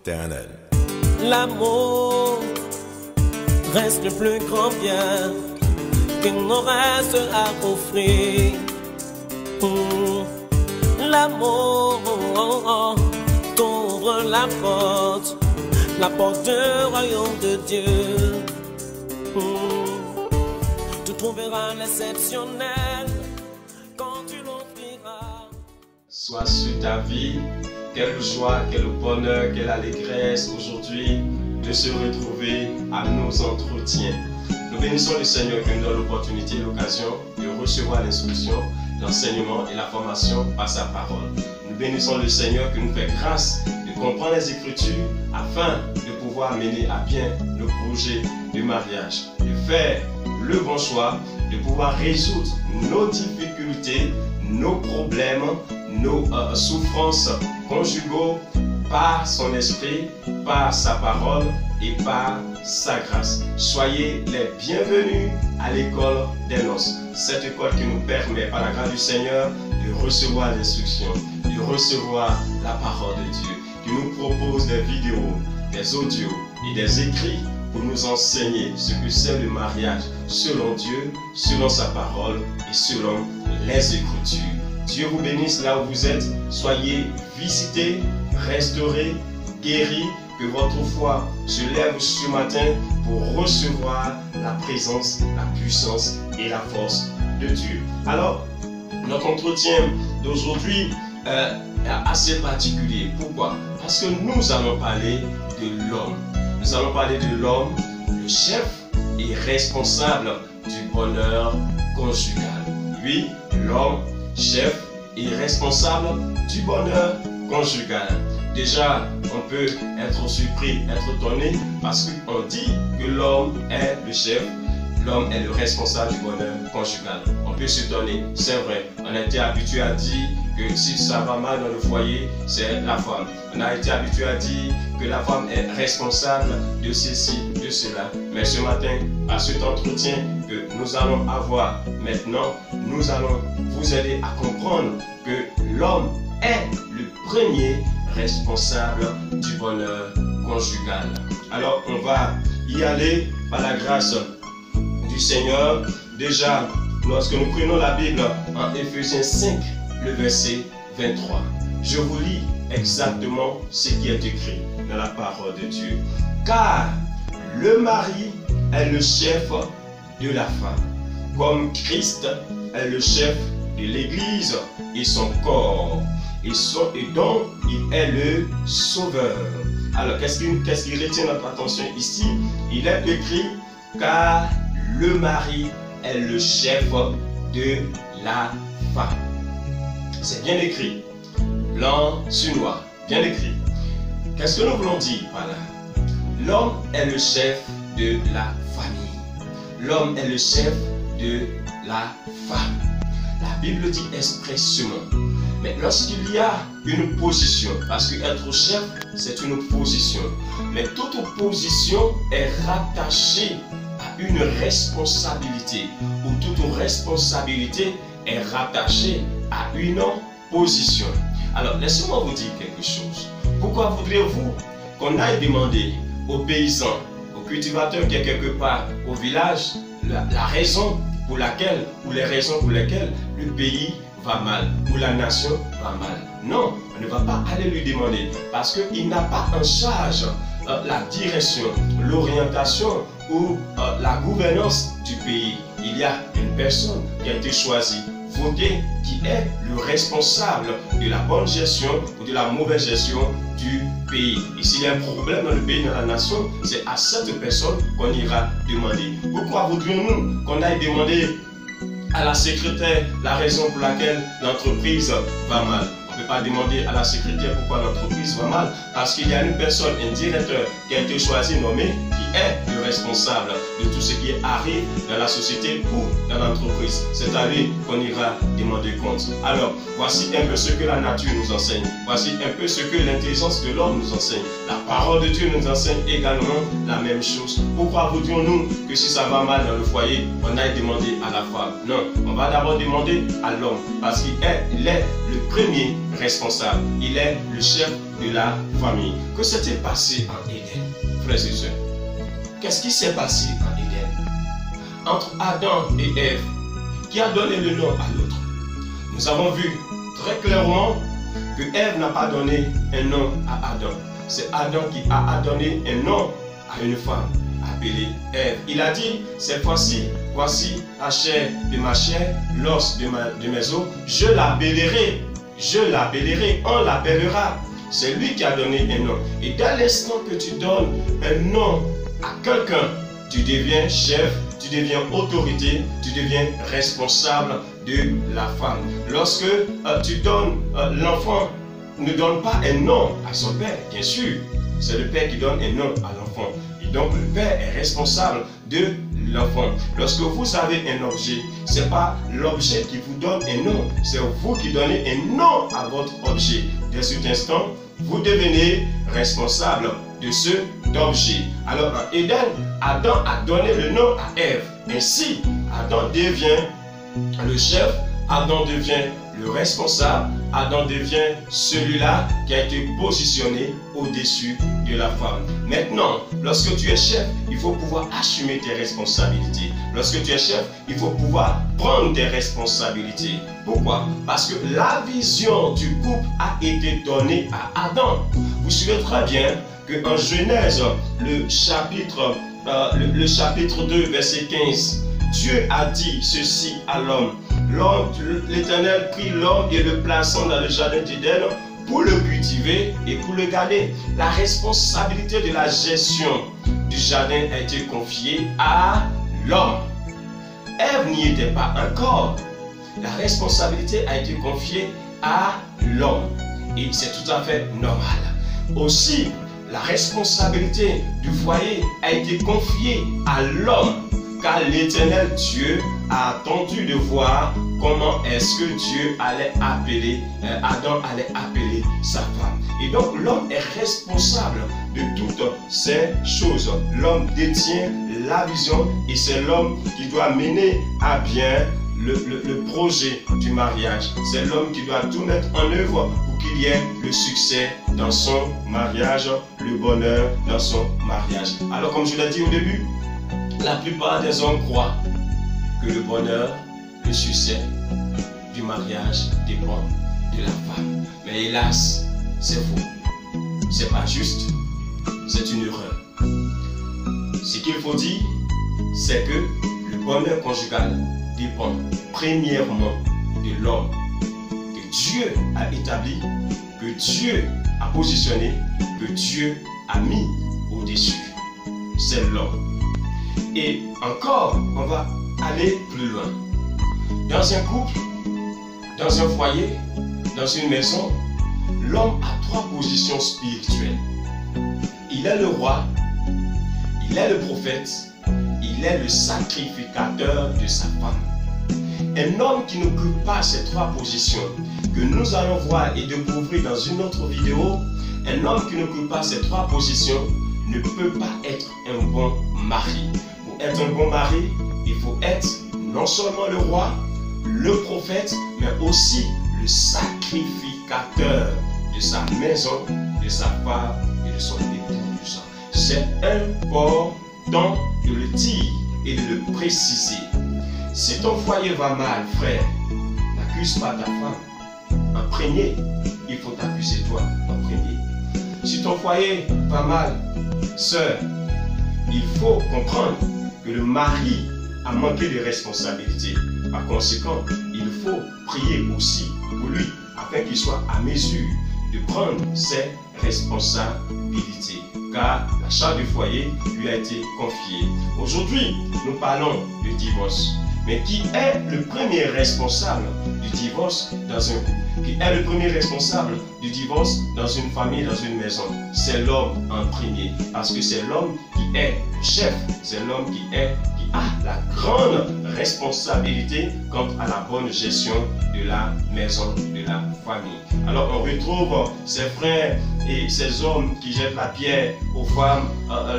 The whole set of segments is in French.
éternel. L'amour reste le plus grand bien qu'il nous reste à offrir. L'amour t'ouvre la porte du royaume de Dieu. Tu trouveras l'exceptionnel quand tu l'offriras. Soit sur ta vie, quelle joie, quel bonheur, quelle allégresse aujourd'hui de se retrouver à nos entretiens. Nous bénissons le Seigneur qui nous donne l'opportunité et l'occasion de recevoir l'instruction, l'enseignement et la formation par sa parole. Nous bénissons le Seigneur qui nous fait grâce de comprendre les Écritures afin de pouvoir mener à bien nos projets de mariage, de faire le bon choix, de pouvoir résoudre nos difficultés, nos problèmes, nos souffrances conjugaux par son esprit, par sa parole et par sa grâce. Soyez les bienvenus à l'école des noces. Cette école qui nous permet par la grâce du Seigneur de recevoir l'instruction, de recevoir la parole de Dieu, qui nous propose des vidéos, des audios et des écrits pour nous enseigner ce que c'est le mariage selon Dieu, selon sa parole et selon les Écritures. Dieu vous bénisse là où vous êtes. Soyez visités, restaurés, guéris. Que votre foi se lève ce matin pour recevoir la présence, la puissance et la force de Dieu. Alors, notre entretien d'aujourd'hui est assez particulier. Pourquoi? Parce que nous allons parler de l'homme. Nous allons parler de l'homme, le chef et responsable du bonheur conjugal. Oui, l'homme, chef et responsable du bonheur conjugal. Déjà, on peut être surpris, être étonné, parce qu'on dit que l'homme est le chef, l'homme est le responsable du bonheur conjugal. On peut s'étonner, c'est vrai. On a été habitué à dire que si ça va mal dans le foyer, c'est la femme. On a été habitué à dire que la femme est responsable de ceci, de cela. Mais ce matin, à cet entretien que nous allons avoir maintenant, nous allons vous aider à comprendre que l'homme est le premier responsable du bonheur conjugal. Alors, on va y aller par la grâce du Seigneur. Déjà, lorsque nous prenons la Bible en Éphésiens 5, le verset 23, je vous lis exactement ce qui est écrit dans la parole de Dieu. Car le mari est le chef de la femme, comme Christ est le chef de l'Église et son corps, et dont il est le sauveur. Alors, qu'est-ce qui retient notre attention ici? Il est écrit, car le mari est le chef de la femme. C'est bien écrit, blanc sur noir, bien écrit. Qu'est-ce que nous voulons dire par là? L'homme est le chef de la famille. L'homme est le chef de la femme. La Bible dit expressément. Mais lorsqu'il y a une position, parce qu'être chef, c'est une position, mais toute position est rattachée à une responsabilité, ou toute responsabilité est rattachée à une position. Alors, laissez-moi vous dire quelque chose. Pourquoi voudriez-vous qu'on aille demander aux paysans, aux cultivateurs qui est quelque part au village, la raison pour laquelle, ou les raisons pour lesquelles le pays va mal, ou la nation va mal? Non, on ne va pas aller lui demander, parce qu'il n'a pas en charge la direction, l'orientation ou la gouvernance du pays. Il y a une personne qui a été choisie, votée, qui est le responsable de la bonne gestion ou de la mauvaise gestion du pays. Et s'il y a un problème dans le pays, dans la nation, c'est à cette personne qu'on ira demander. Pourquoi voudrions-nous qu'on aille demander à la secrétaire la raison pour laquelle l'entreprise va mal? On ne peut pas demander à la secrétaire pourquoi l'entreprise va mal, parce qu'il y a une personne, un directeur qui a été choisi, nommé, qui est le responsable de tout ce qui arrive dans la société ou dans l'entreprise. C'est à lui qu'on ira demander compte. Alors, voici un peu ce que la nature nous enseigne. Voici un peu ce que l'intelligence de l'homme nous enseigne. La parole de Dieu nous enseigne également la même chose. Pourquoi voudrions-nous que si ça va mal dans le foyer, on aille demander à la femme? Non, on va d'abord demander à l'homme, parce qu'il est le premier responsable. Il est le chef de la famille. Que s'est-il passé en Éden, frères et sœurs? Qu'est-ce qui s'est passé en Éden? Entre Adam et Ève, qui a donné le nom à l'autre? Nous avons vu très clairement que Ève n'a pas donné un nom à Adam. C'est Adam qui a donné un nom à une femme appelée Ève. Il a dit, cette fois-ci, voici la chair de ma chair, l'os de mes os, je l'appellerai, on l'appellera. C'est lui qui a donné un nom. Et dès l'instant que tu donnes un nom à quelqu'un, tu deviens chef, tu deviens autorité, tu deviens responsable de la femme. Lorsque tu donnes, l'enfant ne donne pas un nom à son père, bien sûr, c'est le père qui donne un nom à l'enfant. Et donc le père est responsable de l'enfant. Lorsque vous avez un objet, ce n'est pas l'objet qui vous donne un nom, c'est vous qui donnez un nom à votre objet. Dès cet instant, vous devenez responsable de ce objet. Alors en Éden, Adam a donné le nom à Ève. Ainsi, Adam devient le chef, Adam devient le responsable, Adam devient celui-là qui a été positionné au-dessus de la femme. Maintenant, lorsque tu es chef, il faut pouvoir assumer tes responsabilités. Lorsque tu es chef, il faut pouvoir prendre tes responsabilités. Pourquoi? Parce que la vision du couple a été donnée à Adam. Vous suivez très bien qu'en Genèse, le chapitre 2, verset 15, Dieu a dit ceci à l'homme. L'Éternel prit l'homme et le plaçant dans le jardin d'Éden pour le cultiver et pour le garder. La responsabilité de la gestion du jardin a été confiée à l'homme. Ève n'y était pas encore. La responsabilité a été confiée à l'homme. Et c'est tout à fait normal. Aussi, la responsabilité du foyer a été confiée à l'homme. Car l'Éternel Dieu a attendu de voir comment est-ce que Dieu allait appeler, Adam allait appeler sa femme. Et donc l'homme est responsable de toutes ces choses. L'homme détient la vision et c'est l'homme qui doit mener à bien le projet du mariage. C'est l'homme qui doit tout mettre en œuvre pour qu'il y ait le succès dans son mariage, le bonheur dans son mariage. Alors comme je l'ai dit au début, la plupart des hommes croient que le bonheur, le succès du mariage dépend de la femme. Mais hélas, c'est faux. C'est pas juste. C'est une erreur. Ce qu'il faut dire, c'est que le bonheur conjugal dépend premièrement de l'homme que Dieu a établi, que Dieu a positionné, que Dieu a mis au-dessus. C'est l'homme. Et encore, on va aller plus loin. Dans un couple, dans un foyer, dans une maison, l'homme a trois positions spirituelles. Il est le roi, il est le prophète, il est le sacrificateur de sa femme. Un homme qui n'occupe pas ces trois positions, que nous allons voir et découvrir dans une autre vidéo, un homme qui n'occupe pas ces trois positions ne peut pas être un bon mari. Pour être un bon mari, il faut être non seulement le roi, le prophète, mais aussi le sacrificateur de sa maison, de sa femme et de son épouse. C'est important de le dire et de le préciser. Si ton foyer va mal, frère, n'accuse pas ta femme. En premier, il faut t'accuser toi en premier. Si ton foyer va mal, sœur, il faut comprendre que le mari a manqué de responsabilité. Par conséquent, il faut prier aussi pour lui afin qu'il soit à mesure de prendre ses responsabilités. Car la charge du foyer lui a été confiée. Aujourd'hui, nous parlons de divorce. Mais qui est le premier responsable du divorce dans un couple? Qui est le premier responsable du divorce dans une famille, dans une maison? C'est l'homme en premier. Parce que c'est l'homme qui est le chef. C'est l'homme qui a la grande responsabilité quant à la bonne gestion de la maison, de la famille. Alors on retrouve ces frères et ces hommes qui jettent la pierre aux femmes,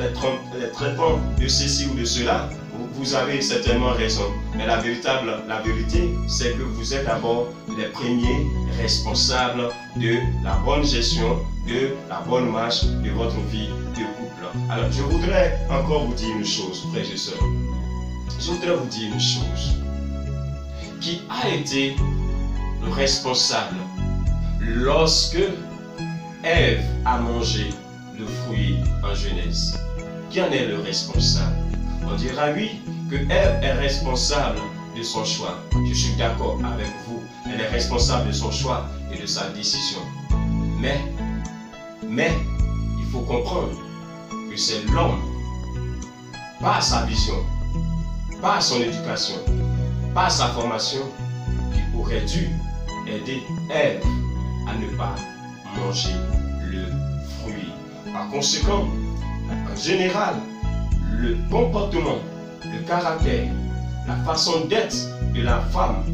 les traitant de ceci ou de cela. vous avez certainement raison. Mais la vérité, c'est que vous êtes d'abord les premiers responsables de la bonne gestion, de la bonne marche de votre vie de couple. Alors, je voudrais encore vous dire une chose, frères et sœurs. Je voudrais vous dire une chose. Qui a été le responsable lorsque Ève a mangé le fruit en Genèse? Qui en est le responsable? On dira oui, que Ève est responsable de son choix. Je suis d'accord avec vous. Elle est responsable de son choix et de sa décision. Mais, il faut comprendre que c'est l'homme, pas sa vision, pas son éducation, pas sa formation, qui aurait dû aider Ève à ne pas manger le fruit. Par conséquent, en général, le comportement, le caractère, la façon d'être de la femme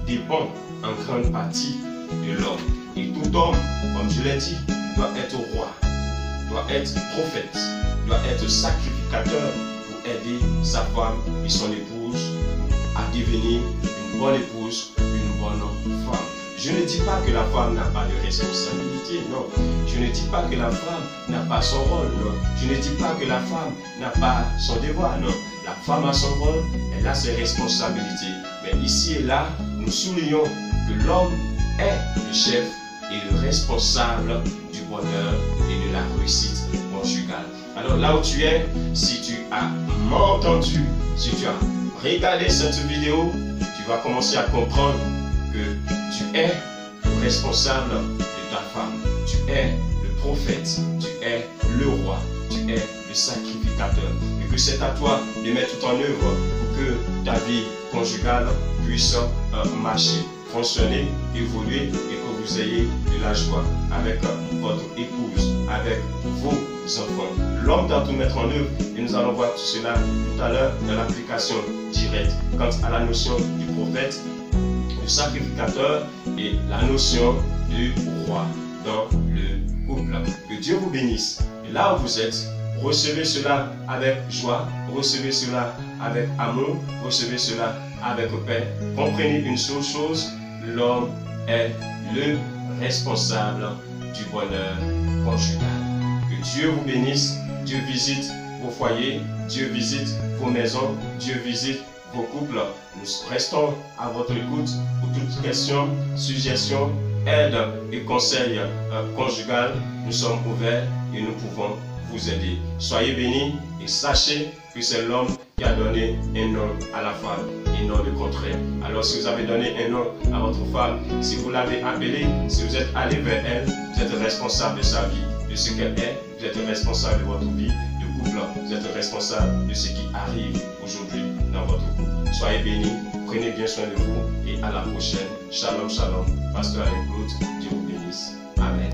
dépend en grande partie de l'homme. Et tout homme, comme je l'ai dit, doit être roi, doit être prophète, doit être sacrificateur pour aider sa femme et son épouse à devenir une bonne épouse, une bonne femme. Je ne dis pas que la femme n'a pas de responsabilité, non. Je ne dis pas que la femme n'a pas son rôle, non. Je ne dis pas que la femme n'a pas son devoir, non. La femme a son rôle, elle a ses responsabilités. Mais ici et là, nous soulignons que l'homme est le chef et le responsable du bonheur et de la réussite conjugale. Alors là où tu es, si tu as entendu, si tu as regardé cette vidéo, tu vas commencer à comprendre que tu es le responsable de ta femme, tu es le prophète, tu es le roi, tu es le sacrificateur. Et que c'est à toi de mettre tout en œuvre pour que ta vie conjugale puisse marcher, fonctionner, évoluer et que vous ayez de la joie avec votre épouse, avec vos enfants. L'homme doit tout mettre en œuvre et nous allons voir tout cela tout à l'heure dans l'application directe. Quant à la notion du prophète, du sacrificateur et la notion du roi dans le couple. Que Dieu vous bénisse. Et là où vous êtes, recevez cela avec joie, recevez cela avec amour, recevez cela avec paix. Comprenez une seule chose, l'homme est le responsable du bonheur conjugal. Que Dieu vous bénisse, Dieu visite vos foyers, Dieu visite vos maisons, Dieu visite vos couples. Nous restons à votre écoute pour toute question, suggestion, aide et conseil conjugal. Nous sommes ouverts et nous pouvons vous aider. Soyez bénis et sachez que c'est l'homme qui a donné un nom à la femme et non le contraire. Alors si vous avez donné un nom à votre femme, si vous l'avez appelée, si vous êtes allé vers elle, vous êtes responsable de sa vie, de ce qu'elle est, vous êtes responsable de votre vie de couple, vous êtes responsable de ce qui arrive aujourd'hui dans votre couple. Soyez bénis, prenez bien soin de vous et à la prochaine. Shalom, shalom. Pasteur Alain Claude, Dieu vous bénisse. Amen.